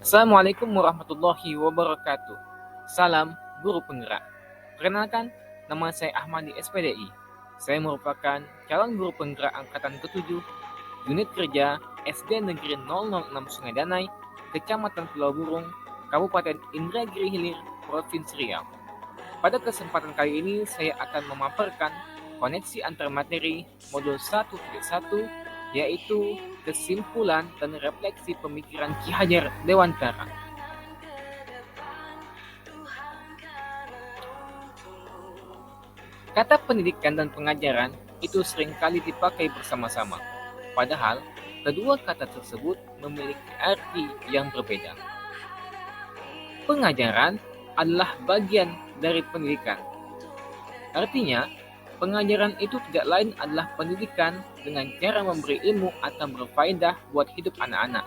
Assalamualaikum warahmatullahi wabarakatuh. Salam Guru Penggerak. Perkenalkan, nama saya Ahmadi SPDI. Saya merupakan calon guru penggerak angkatan ke-7, unit kerja SD Negeri 006 Sungai Danai, Kecamatan Pulau Burung, Kabupaten Indragiri Hilir, Provinsi Riau. Pada kesempatan kali ini saya akan memaparkan koneksi antar materi modul 1.1, yaitu kesimpulan dan refleksi pemikiran Ki Hajar Dewantara. Kata pendidikan dan pengajaran itu seringkali dipakai bersama-sama, padahal kedua kata tersebut memiliki arti yang berbeda. Pengajaran adalah bagian dari pendidikan. Artinya, pengajaran itu tidak lain adalah pendidikan dengan cara memberi ilmu atau berfaedah buat hidup anak-anak,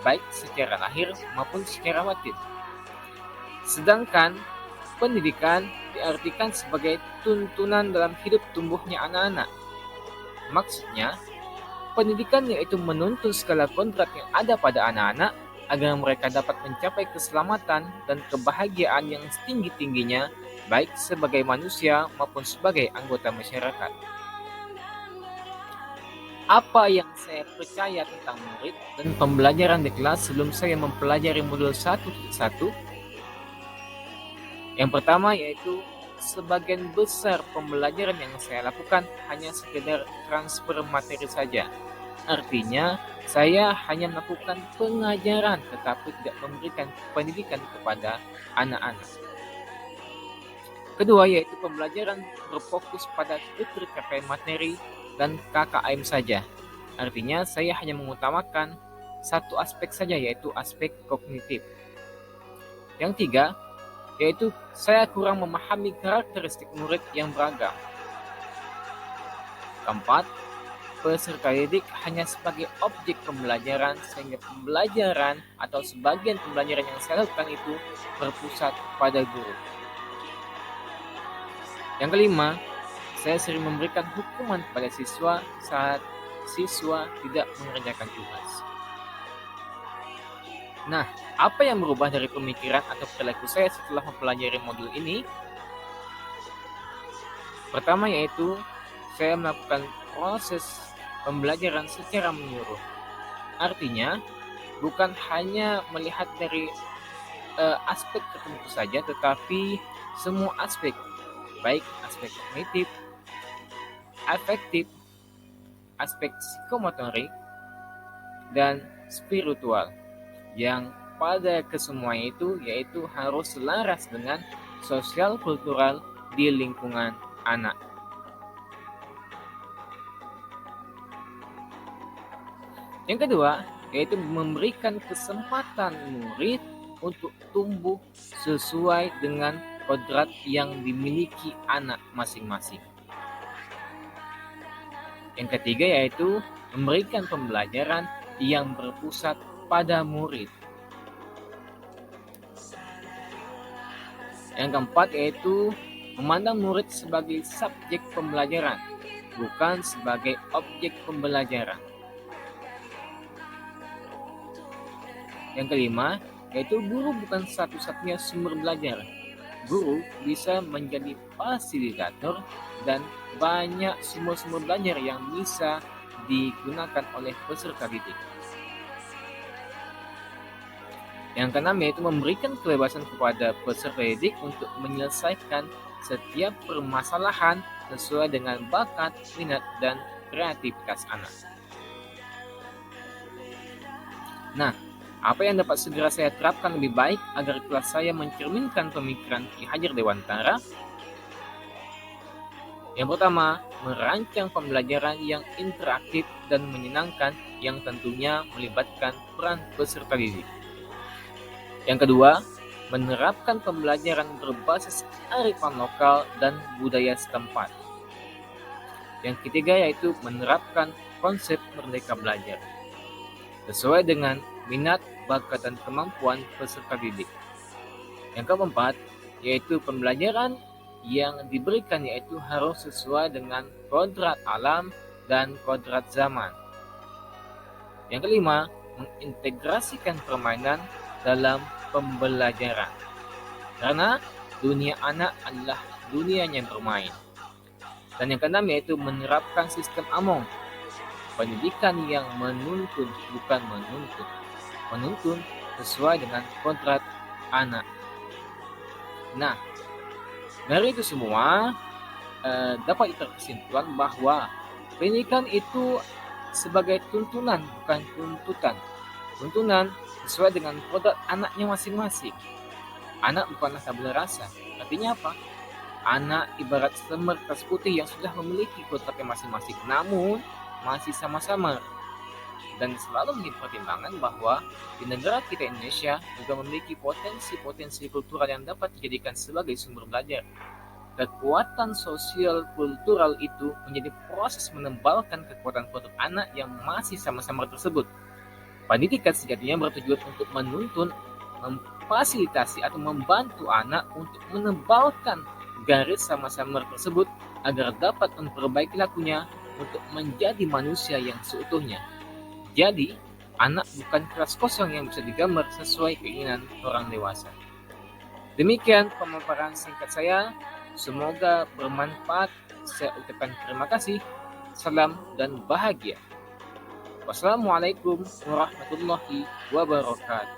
baik secara lahir maupun secara batin. Sedangkan pendidikan diartikan sebagai tuntunan dalam hidup tumbuhnya anak-anak. Maksudnya, pendidikan yaitu menuntun segala kodrat yang ada pada anak-anak agar mereka dapat mencapai keselamatan dan kebahagiaan yang setinggi-tingginya, baik sebagai manusia maupun sebagai anggota masyarakat. Apa yang saya percaya tentang murid dan pembelajaran di kelas sebelum saya mempelajari modul 1.1? Yang pertama yaitu sebagian besar pembelajaran yang saya lakukan hanya sekedar transfer materi saja. Artinya, saya hanya melakukan pengajaran tetapi tidak memberikan pendidikan kepada anak-anak. Kedua yaitu pembelajaran berfokus pada titik capaian materi dan KKM saja. Artinya, saya hanya mengutamakan satu aspek saja yaitu aspek kognitif. Yang tiga, yaitu saya kurang memahami karakteristik murid yang beragam. Keempat, peserta didik hanya sebagai objek pembelajaran sehingga pembelajaran atau sebagian pembelajaran yang saya lakukan itu berpusat pada guru. Yang kelima, saya sering memberikan hukuman pada siswa saat siswa tidak mengerjakan tugas. Nah, apa yang berubah dari pemikiran atau perilaku saya setelah mempelajari modul ini? Pertama yaitu saya melakukan proses pembelajaran secara menyeluruh. Artinya, bukan hanya melihat dari aspek tertentu saja, tetapi semua aspek, baik aspek kognitif, afektif, aspek psikomotorik, dan spiritual, yang pada kesemuanya itu yaitu harus selaras dengan sosial kultural di lingkungan anak. Yang kedua, yaitu memberikan kesempatan murid untuk tumbuh sesuai dengan kodrat yang dimiliki anak masing-masing. Yang ketiga yaitu memberikan pembelajaran yang berpusat pada murid. Yang keempat yaitu memandang murid sebagai subjek pembelajaran, bukan sebagai objek pembelajaran. Yang kelima, yaitu guru bukan satu-satunya sumber belajar. Guru bisa menjadi fasilitator dan banyak sumber-sumber belajar yang bisa digunakan oleh peserta didik. Yang keenam yaitu memberikan kebebasan kepada peserta didik untuk menyelesaikan setiap permasalahan sesuai dengan bakat, minat, dan kreativitas anak. Nah, apa yang dapat segera saya terapkan lebih baik agar kelas saya mencerminkan pemikiran Ki Hajar Dewantara? Yang pertama, merancang pembelajaran yang interaktif dan menyenangkan yang tentunya melibatkan peran peserta didik. Yang kedua, menerapkan pembelajaran berbasis kearifan lokal dan budaya setempat. Yang ketiga yaitu menerapkan konsep merdeka belajar sesuai dengan minat, bakat, dan kemampuan peserta didik. Yang keempat, yaitu pembelajaran yang diberikan yaitu harus sesuai dengan kodrat alam dan kodrat zaman. Yang kelima, mengintegrasikan permainan dalam pembelajaran. Karena dunia anak adalah dunianya bermain. Dan yang keenam yaitu menerapkan sistem AMONG, pendidikan yang menuntun bukan menuntut. Menuntun sesuai dengan kodrat anak. Nah, dari itu semua dapat terkesimpulan bahwa pendidikan itu sebagai tuntunan bukan tuntutan. Tuntunan sesuai dengan kodrat anaknya masing-masing. Anak bukanlah tabula rasa. Artinya apa? Anak ibarat semer kertas putih yang sudah memiliki kodratnya masing-masing, namun masih sama-sama. Dan selalu menjadi pertimbangan bahwa di negara kita Indonesia juga memiliki potensi-potensi kultural yang dapat dijadikan sebagai sumber belajar. Kekuatan sosial kultural itu menjadi proses menebalkan kekuatan kodrat anak yang masih sama-sama tersebut. Pendidikan sejatinya bertujuan untuk menuntun, memfasilitasi atau membantu anak untuk menebalkan garis sama-sama tersebut agar dapat memperbaiki lakunya untuk menjadi manusia yang seutuhnya. Jadi, anak bukan kelas kosong yang bisa digambar sesuai keinginan orang dewasa. Demikian pemaparan singkat saya. Semoga bermanfaat. Saya ucapkan terima kasih. Salam dan bahagia. Wassalamualaikum warahmatullahi wabarakatuh.